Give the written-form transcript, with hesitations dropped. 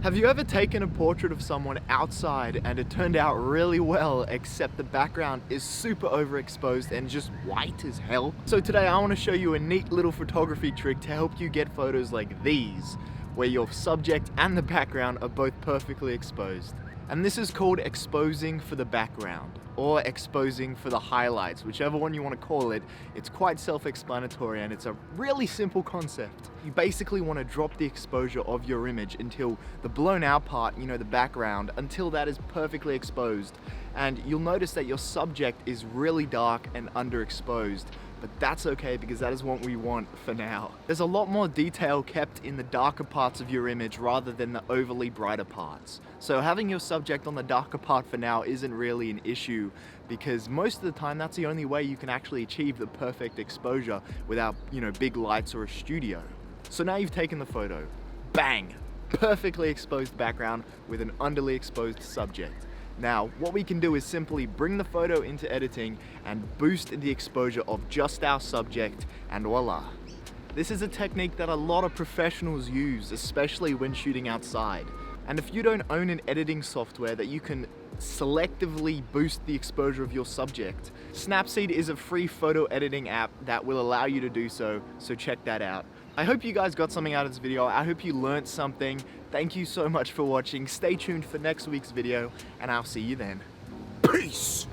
Have you ever taken a portrait of someone outside and it turned out really well, except the background is super overexposed and just white as hell? So today I want to show you a neat little photography trick to help you get photos like these, where your subject and the background are both perfectly exposed. And this is called exposing for the background, or exposing for the highlights, whichever one you want to call it. It's quite self-explanatory and it's a really simple concept. You basically want to drop the exposure of your image until the blown out part, the background, until that is perfectly exposed. And you'll notice that your subject is really dark and underexposed, but that's okay because that is what we want for now. There's a lot more detail kept in the darker parts of your image rather than the overly brighter parts. So having your subject on the darker part for now isn't really an issue, because most of the time that's the only way you can actually achieve the perfect exposure without, big lights or a studio. So now you've taken the photo, bang, perfectly exposed background with an underexposed subject. Now, what we can do is simply bring the photo into editing and boost the exposure of just our subject, and voila. This is a technique that a lot of professionals use, especially when shooting outside. And if you don't own an editing software that you can selectively boost the exposure of your subject, Snapseed is a free photo editing app that will allow you to do so check that out. I hope you guys got something out of this video. I hope you learned something. Thank you so much for watching. Stay tuned for next week's video, and I'll see you then. Peace!